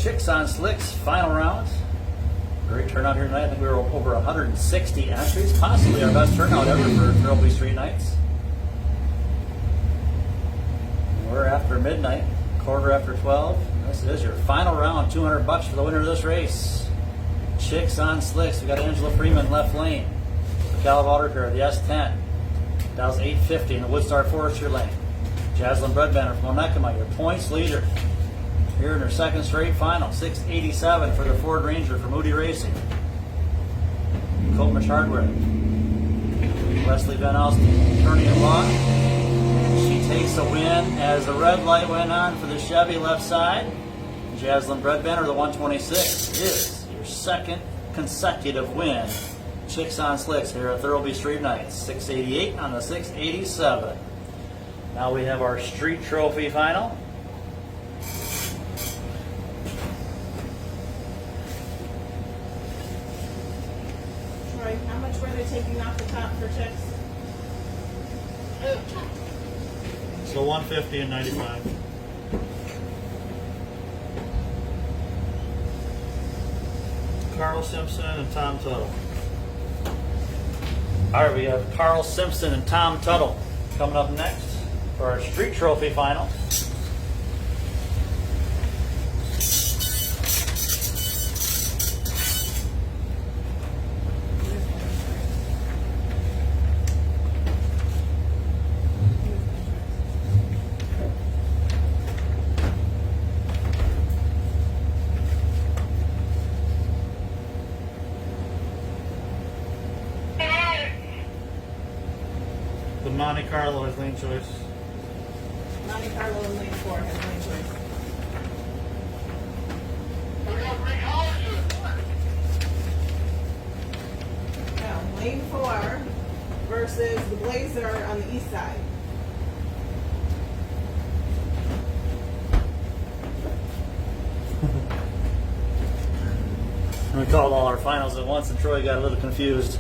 Chicks on Slicks final round. Great turnout here tonight. I think we were over 160 entries, possibly our best turnout ever for Thirlby Street Nights. We're after midnight, quarter after 12. This is your final round, $200 for the winner of this race. Chicks on Slicks. We got Angela Freeman left lane. Cal Watercare, the S10. Dows 850 in the Woodstar Forestry lane. Jaslyn Breadbanner from Onekama, your points leader. Here in her second straight final, 687 for the Ford Ranger for Moody Racing. Coltmish Hardware. Leslie Van Alsten, attorney at law. She takes a win as the red light went on for the Chevy left side. Jaslyn Breadbanner, the 126, is your second consecutive win. Chicks on Slicks here at Thirlby Street Nights, 688 on the 687. Now we have our street trophy final. Troy, how much were they taking off the top for chicks? So 150 and 95. Carl Simpson and Tom Tuttle. All right, we have Carl Simpson and Tom Tuttle coming up next for our street trophy final. The Monte Carlo has lane choice. Monte Carlo in lane 4 has lane choice. Now, lane 4 versus the Blazer on the east side. We called all our finals at once and Troy got a little confused.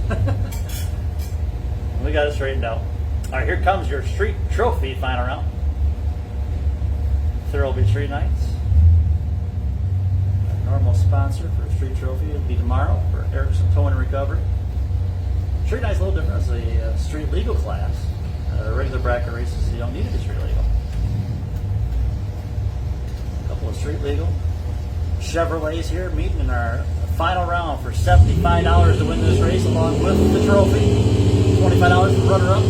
We got it straightened out. All right, here comes your street trophy final round. Thirlby Street Nights. Our normal sponsor for street trophy will be tomorrow for Erickson Towing and Recovery. Street Nights is a little different. It's a street legal class. Regular bracket races, you don't need to be street legal. A couple of street legal Chevrolets here meeting in our final round for $75 to win this race along with the trophy. $25 for runner-up.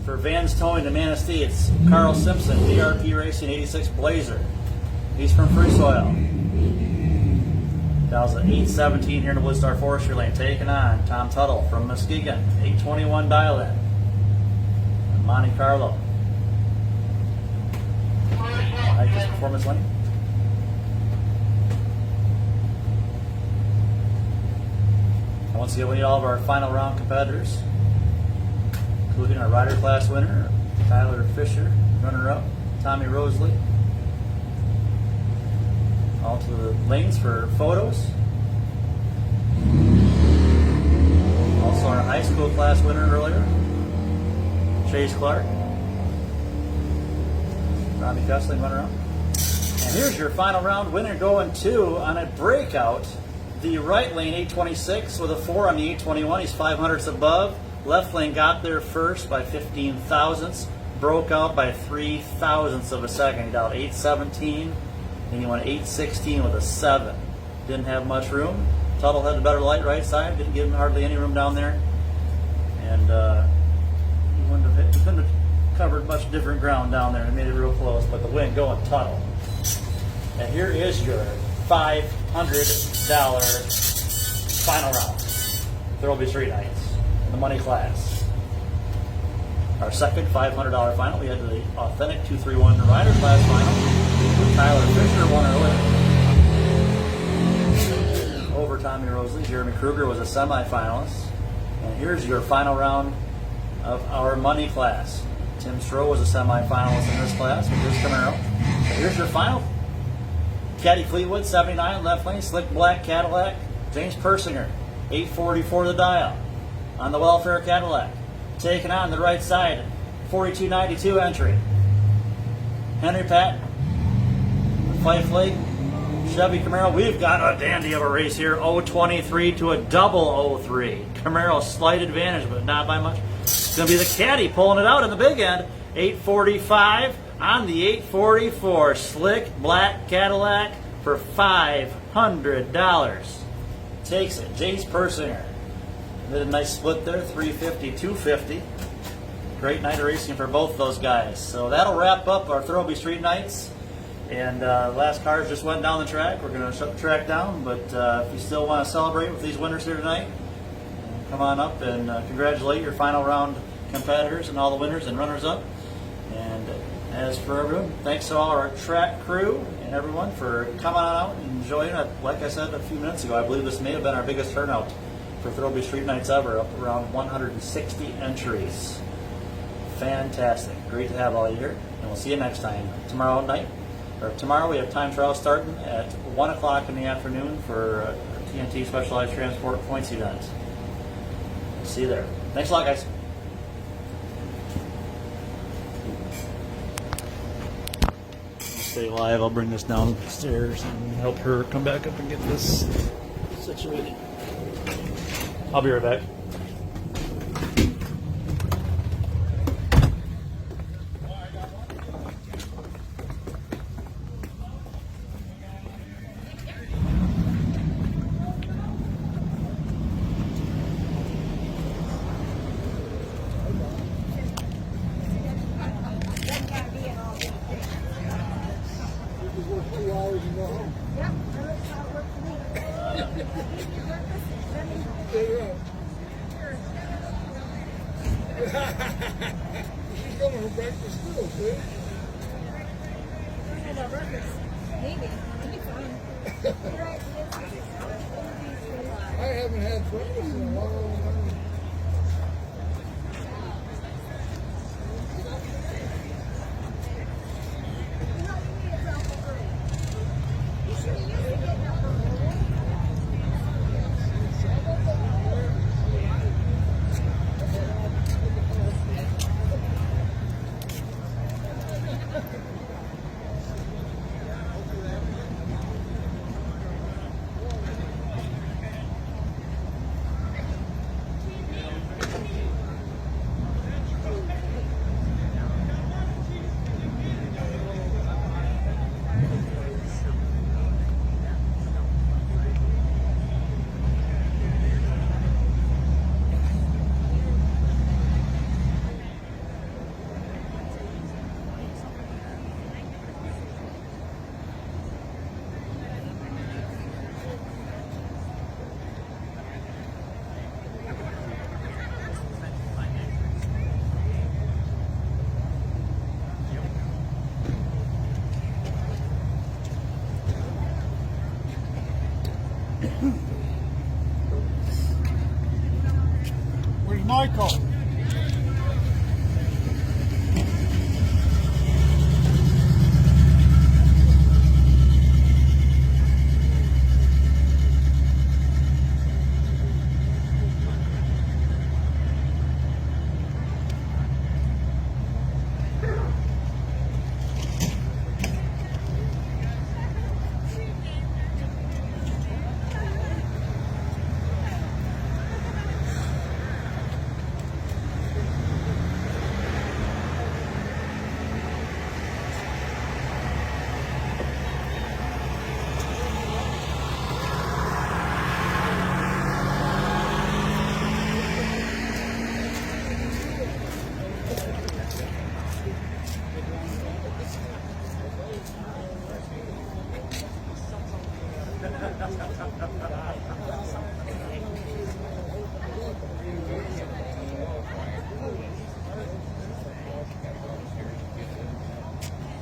For Vans Towing to Manistee, it's Carl Simpson, DRP Racing 86 Blazer. He's from Free Soil. That was an 817 here in the Woodstar Forestry lane. Taking on Tom Tuttle from Muskegon, 821 dial-in. Monte Carlo. Highest performance lane. Once again, we need all of our final round competitors, including our rider class winner, Tyler Fisher, runner-up, Tommy Rosley. All to the lanes for photos. Also our high school class winner earlier, Chase Clark. Robbie Kessling, runner-up. And here's your final round winner going to, on a breakout, the right lane 826 with a 4 on the 821. He's 500ths above. Left lane got there first by 15 thousandths. Broke out by 3 thousandths of a second. He dialed 817. Then he went 816 with a 7. Didn't have much room. Tuttle had the better light right side. Didn't give him hardly any room down there. And he couldn't have covered much different ground down there and made it real close. But the win going Tuttle. And here is your $500 final round. Thirlby Street Nights in the money class. Our second $500 final. We had the authentic 231 rider class final with Tyler Fisher won earlier. Over Tommy Rosley. Jeremy Kruger was a semifinalist. And here's your final round of our money class. Tim Stroh was a semifinalist in this class with his Camaro. So here's your final. Caddy Fleetwood, 79, left lane, slick black Cadillac. James Persinger, 844 the dial on the welfare Cadillac. Taking on the right side, 4292 entry. Henry Pat, Fife Lake, Chevy Camaro. We've got a dandy of a race here. 023 to a double 03. Camaro slight advantage, but not by much. It's going to be the caddy pulling it out in the big end. 845 on the 844. Slick black Cadillac for $500. Takes it. Jace Persinger. Did a nice split there. 350, 250. Great night of racing for both those guys. So that'll wrap up our Thurlby Street Nights. And last cars just went down the track. We're going to shut the track down. But if you still want to celebrate with these winners here tonight, come on up and congratulate your final round competitors and all the winners and runners-up. And as for everyone, thanks to all our track crew and everyone for coming on out and enjoying it. Like I said a few minutes ago, I believe this may have been our biggest turnout for Thurlby Street Nights ever, up around 160 entries. Fantastic. Great to have all you here. And we'll see you next time. Tomorrow we have time trial starting at 1 o'clock in the afternoon for a TNT Specialized Transport Points event. See you there. Thanks a lot, guys. Stay live. I'll bring this downstairs and help her come back up and get this situated. I'll be right back. She's going to breakfast still, see? Maybe. It'll be fun. I haven't had breakfast in a long time. Where's Michael?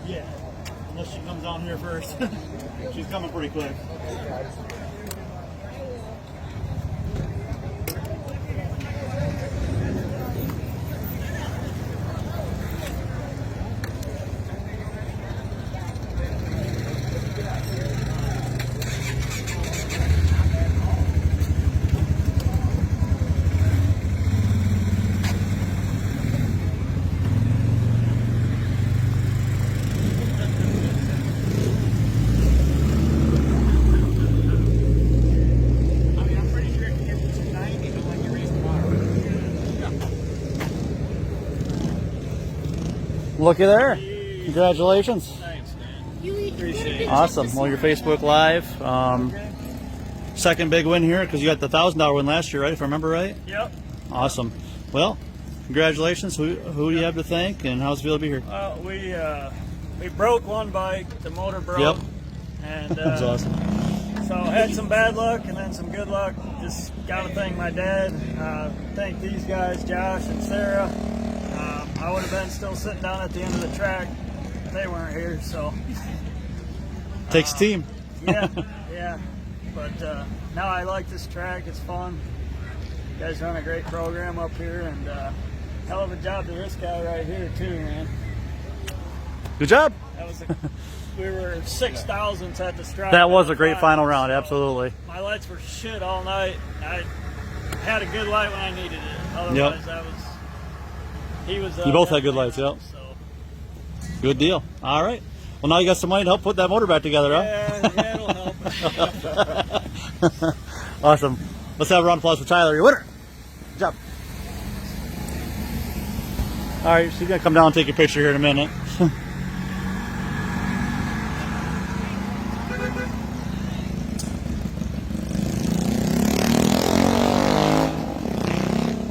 Yeah, unless she comes down here first. She's coming pretty quick. Looky there. Congratulations. Thanks, man. Appreciate it. Awesome. Well, your Facebook Live. Second big win here because you got the $1,000 win last year, right? If I remember right. Yep. Awesome. Well, congratulations. Who do you have to thank, and how's it feel to be here? We broke one bike. The motor broke. Yep. And That's awesome. so had some bad luck and then some good luck. Just got to thank my dad. Thank these guys, Josh and Sarah. I would have been still sitting down at the end of the track. They weren't here, so. Takes a team. Yeah, yeah. But now I like this track. It's fun. You guys run a great program up here, and hell of a job to this guy right here too, man. Good job. That was we were 6,000ths at the stripe. That was a great final round. Absolutely. My lights were shit all night. I had a good light when I needed it. Otherwise, he was. You both had good lights. Yep. So. Good deal. All right. Well, now you got some money to help put that motor back together, huh? Yeah, it'll help. Awesome. Let's have a round of applause for Tyler, your winner. Good job. All right, she's gonna come down and take a picture here in a minute. Did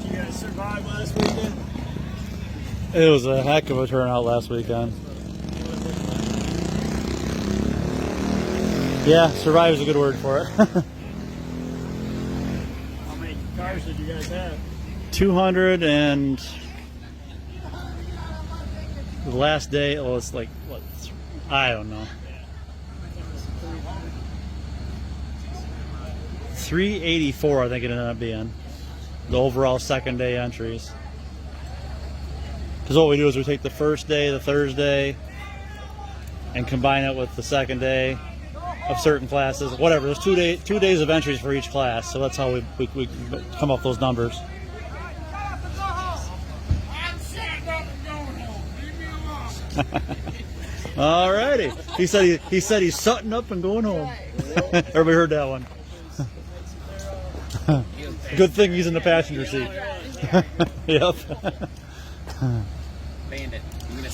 you guys survive last weekend? It was a heck of a turnout last weekend. Yeah, survive is a good word for it. How many cars did you guys have? 200 and the last day, oh, it's like, what, I don't know. 384, I think it ended up being the overall second day entries. Because what we do is we take the first day, the Thursday, and combine it with the second day of certain classes. Whatever, there's 2 days of entries for each class, so that's how we come up with those numbers. Alrighty. He said he's sutting up and going home. Everybody heard that one. Good thing he's in the passenger seat. Yep. Bandit.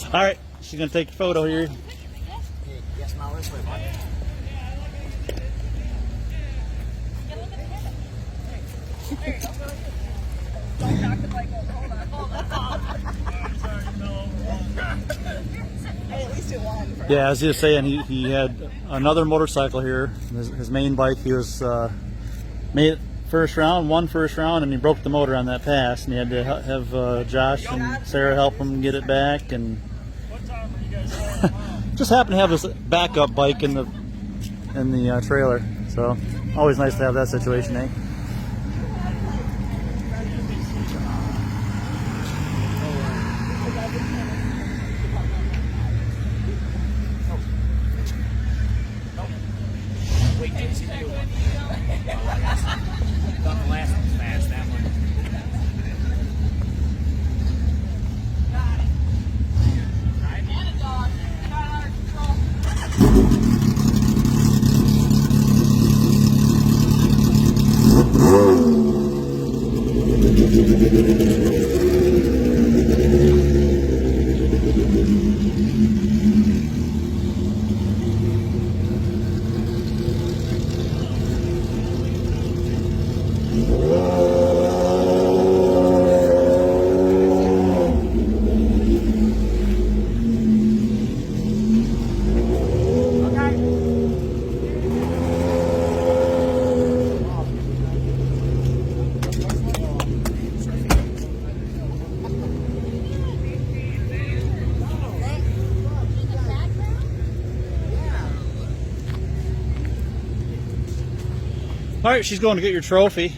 All right, she's gonna take a photo here. Yes, now this way, bud. Don't knock the bike over. Hold on. Hey, at least you won. Yeah, as he was saying, he had another motorcycle here. His main bike, he was made it won first round, and he broke the motor on that pass, and he had to have Josh and Sarah help him get it back, and What time were you guys on? just happened to have this backup bike in the trailer. So always nice to have that situation, eh? Wait, did you see the new one? Thought the last one was fast, that one. All right, she's going to get your trophy.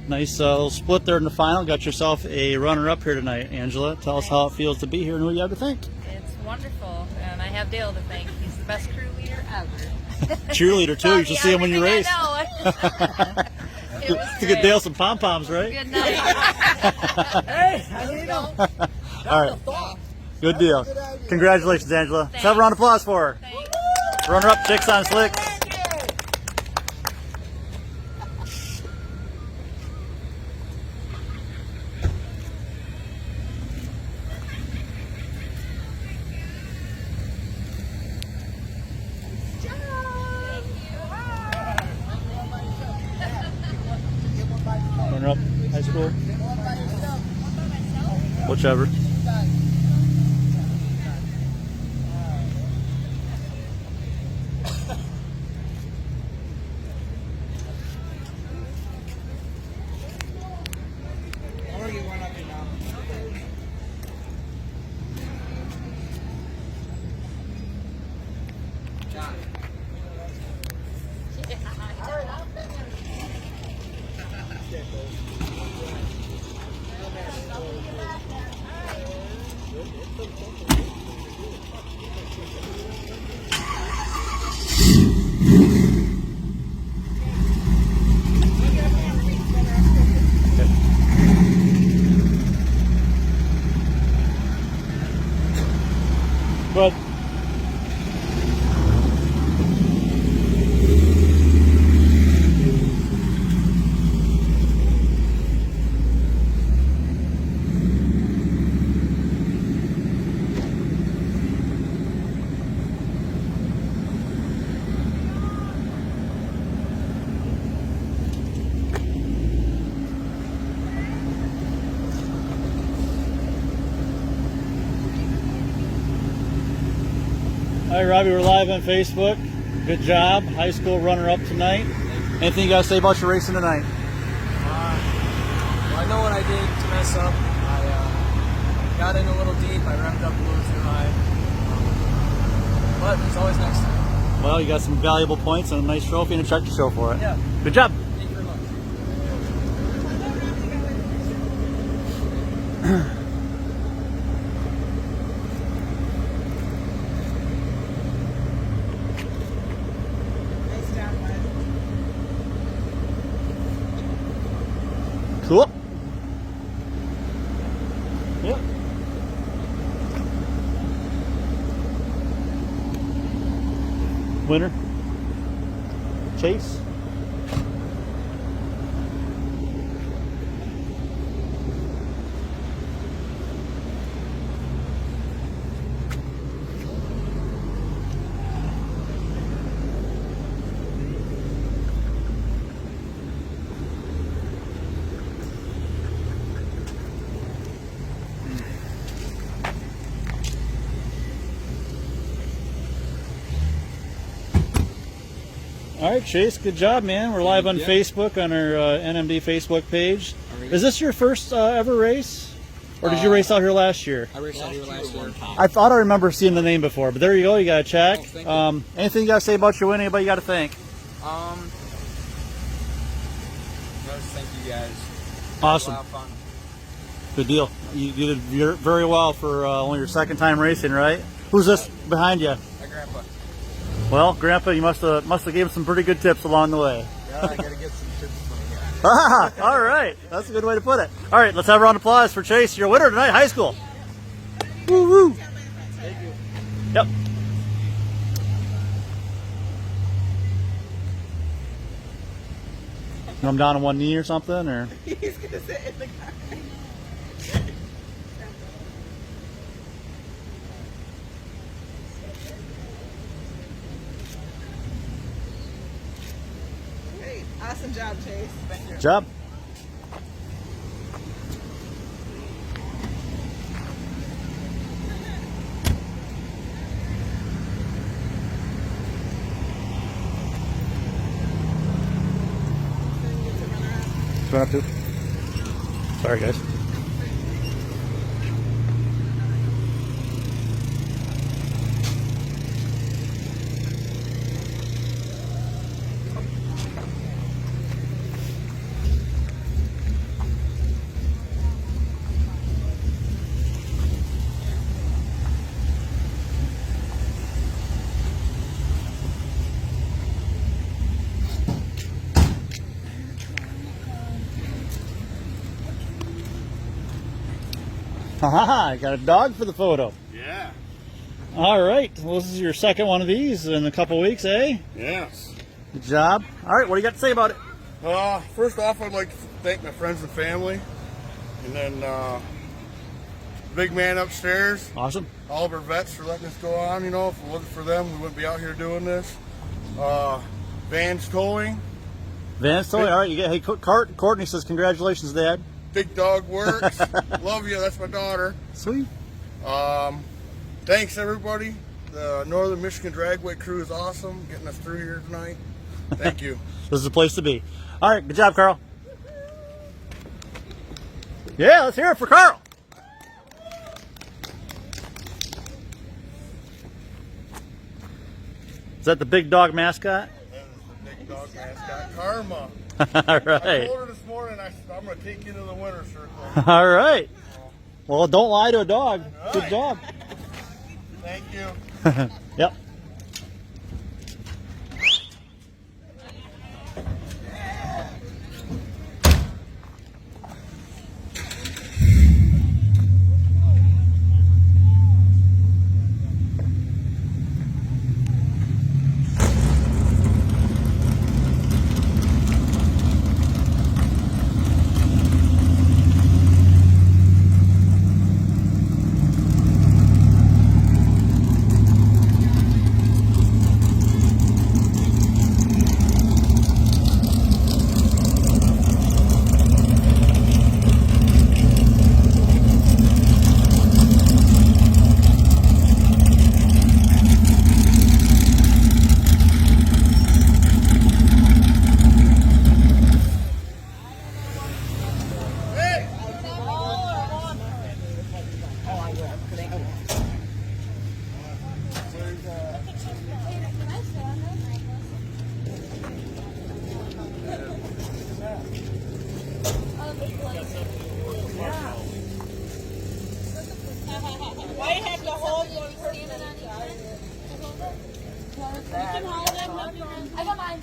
Nice little split there in the final. Got yourself a runner-up here tonight, Angela. Tell us how it feels to be here and who you have to thank. It's wonderful, and I have Dale to thank. He's the best crew leader ever. Cheerleader too. You should see him when you race. I know. It was To get great. Dale some pom poms, right? Good night. Hey, I need them. All right. Good deal. Congratulations, Angela. Let's have a round of applause for her. Thanks. Runner-up, Chicks on Slicks. runner-up high school? Whichever. But all right, Robbie, we're live on Facebook. Good job. High school runner-up tonight. Anything you got to say about your racing tonight? Well, I know what I did to mess up. I got in a little deep. I revved up a little too high. But there's always next time. Well, you got some valuable points and a nice trophy and a check to show for it. Yeah. Good job. Thank you very much. Nice job, bud. Cool. Yep. Winner. Chase. All right, Chase, good job, man. We're live on Facebook on our NMD Facebook page. Is this your first ever race? Or did you race out here last year? I raced out here last year. I thought I remember seeing the name before, but there you go. You got to check. Oh, thank you. Anything you got to say about your win? Anybody you got to thank? Just thank you guys. Awesome. A lot of fun. Good deal. You did very well for only your second time racing, right? Who's this behind you? My grandpa. Well, Grandpa, you must have gave him some pretty good tips along the way. Yeah, I gotta get some tips from him. Ah, all right. That's a good way to put it. All right, let's have a round of applause for Chase, your winner tonight, high school. Woo woo. Thank you. Yep. I'm down on one knee or something, or He's gonna sit in the car. Great. Awesome job, Chase. Thank you. job. Run up to. Sorry, guys. Haha, got a dog for the photo. Yeah. All right. Well, this is your second one of these in a couple weeks, eh? Yes. Good job. All right, what do you got to say about it? First off, I'd like to thank my friends and family. And then big man upstairs, Awesome. all of our vets for letting us go on. You know, if it wasn't for them, we wouldn't be out here doing this. Vans Towing Vance Toy. All right, you get. Hey, Courtney says congratulations, Dad. Big Dog Works. Love you. That's my daughter. Sweet. Thanks, everybody. The Northern Michigan Dragway crew is awesome, getting us through here tonight. Thank you. This is the place to be. All right, good job, Carl. Yeah, let's hear it for Carl. Is that the big dog mascot? That is the Big Dog mascot, Karma. All I right. told her this morning, I'm going to take you to the winner's circle. All right. Well, don't lie to a dog. Good job. Thank you. Yep. Why you have to hold one person? I got mine.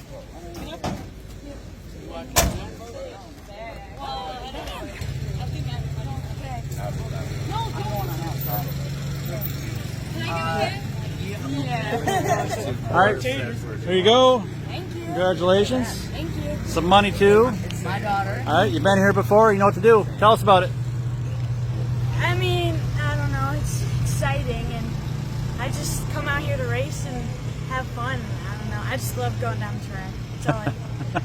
All right. There you go. Thank you. Congratulations. Thank you. Some money too. It's my daughter. All right. You've been here before. You know what to do. Tell us about it. I mean, I don't know, it's exciting, and I just come out here to race and have fun. I don't know, I just love going down the track. That's all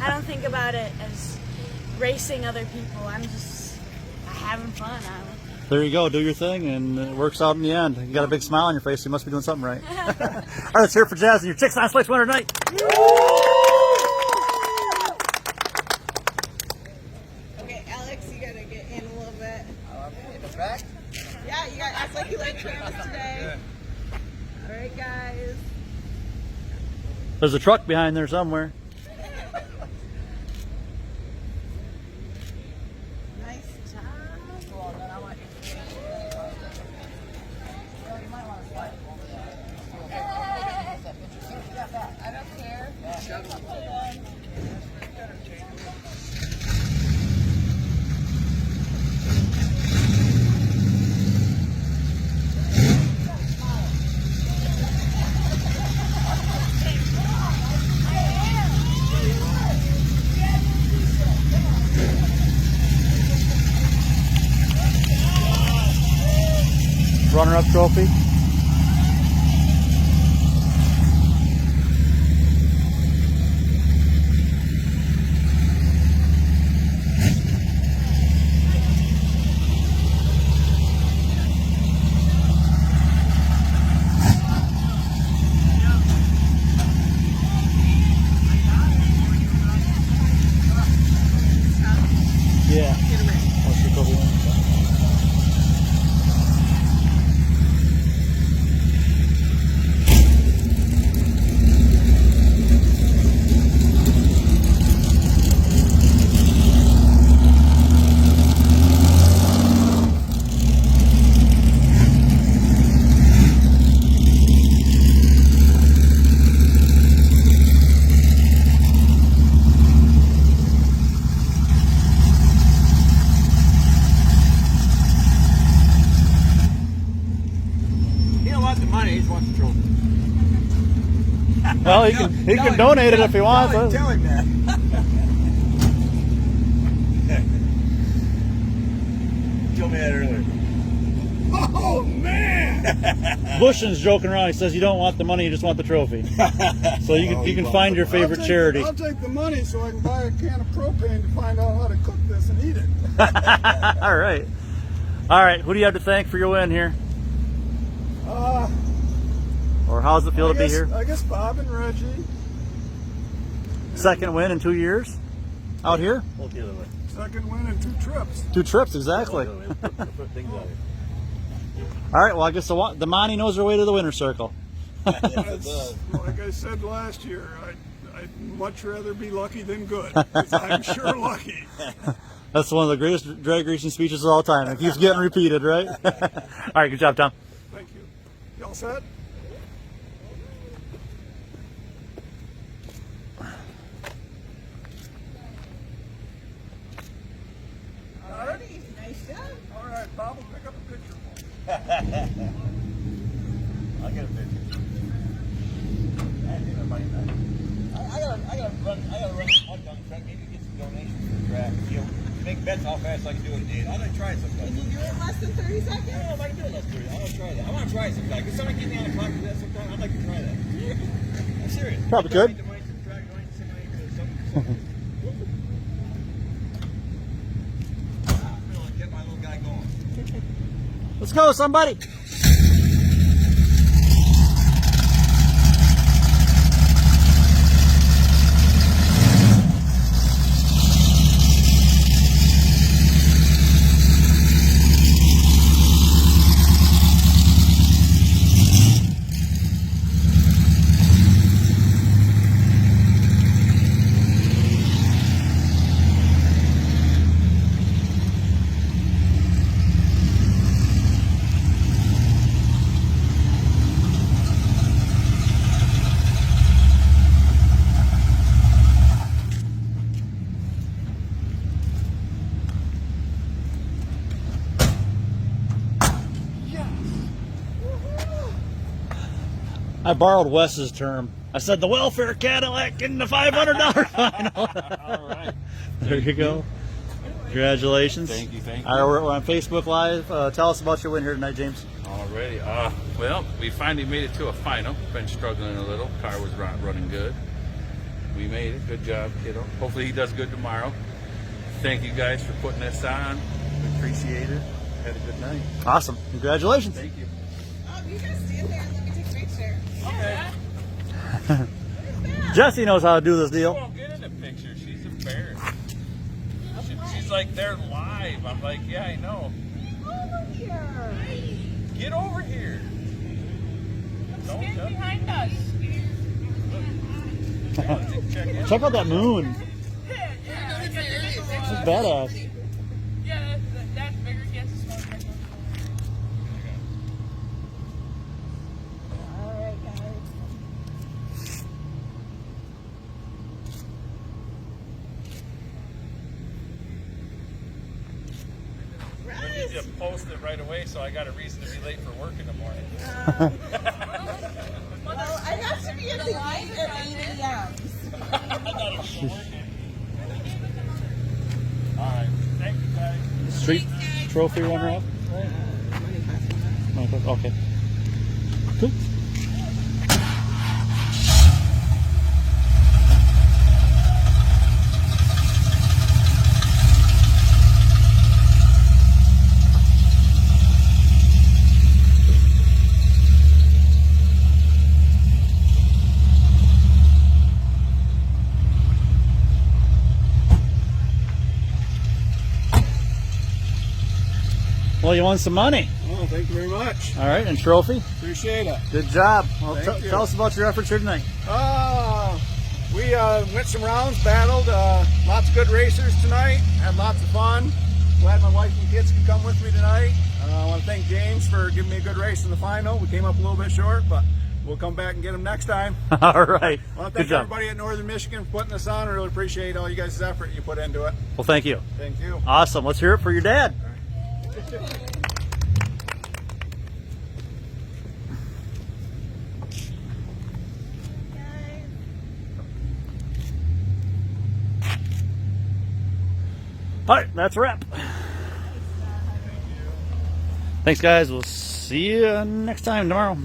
I don't think about it as racing other people. I'm just having fun. I don't know. There you go. Do your thing, and it works out in the end. You got a big smile on your face. So you must be doing something right. All right. Let's hear it for Jazz and your Chicks Last Place winner tonight. Okay, Alex, you gotta get in a little bit. In the back? Yeah, you gotta act like you like Travis today. All right, guys. There's a truck behind there somewhere. Nice job. I don't care. Runner-up trophy. Yeah. I'll shoot over one. He don't want the money, he just wants the trophy. Well, he can donate it if he wants. Tell him that. Told me that earlier. Oh, man! Bushman's joking around. He says you don't want the money, you just want the trophy. So you can find your favorite charity. I'll take the money so I can buy a can of propane to find out how to cook this and eat it. All right. Who do you have to thank for your win here? Or how does it feel to be here? I guess Bob and Reggie. Second win in 2 years out here? Second win in 2 trips. 2 trips, exactly. All right, well, I guess the Monty knows her way to the winner's circle. That's, like I said last year, I'd much rather be lucky than good. 'Cause I'm sure lucky. That's one of the greatest drag racing speeches of all time. It keeps getting repeated, right? All right, good job, Tom. Thank you. Y'all set? Alrighty, nice job. All right, Bob will pick up a picture for me. I'll get a picture. I gotta run a hot dog truck, maybe get some donations for the track. You know, make bets how fast I can do it, Dave. I'm gonna try it sometime. Can you do it in less than 30 seconds? I don't know if I can do it less 30. I want to try that. I want to try it sometime. Can somebody get me on a clock for that sometime? I'd like to try that. I'm serious. Probably could. Get my little guy going. Let's go, somebody. I borrowed Wes's term. I said the welfare Cadillac in the $500 final. All right. There you go. Congratulations. Thank you. All right, we're on Facebook Live. Tell us about your win here tonight, James. Alrighty. Well, we finally made it to a final. Been struggling a little. Car was running good. We made it. Good job, kiddo. Hopefully he does good tomorrow. Thank you guys for putting this on. We appreciate it. Had a good night. Awesome. Congratulations. Thank you. You guys stand there and let me take a picture. Okay. Jesse knows how to do this She deal. won't get in the picture. She's embarrassed. She's like, they're live. I'm like, yeah, I know. Over here. Get over here. Stand behind us. Check out that moon. Yeah, This is badass. yeah, that's bigger. Yes, it's smaller. Alright, guys. I need to post it right away so I got a reason to be late for work in the morning. Well, I have to be at the gate at 8 a.m. I thought it was working. Alright, thank you guys. Street trophy runner up. Okay. Cool. Well, you won some money. Oh, thank you very much. All right, and trophy. Appreciate it. Good job. Well, Thank you. tell us about your efforts here tonight. We went some rounds, battled. Lots of good racers tonight. Had lots of fun. Glad my wife and kids could come with me tonight. I want to thank James for giving me a good race in the final. We came up a little bit short, but we'll come back and get them next time. All right. I want to Good thank job. everybody at Northern Michigan for putting this on. I really appreciate all you guys' effort you put into it. Well, thank you. Thank you. Awesome. Let's hear it for your dad. All right, that's a wrap. Thanks, guys. We'll see See you next time tomorrow.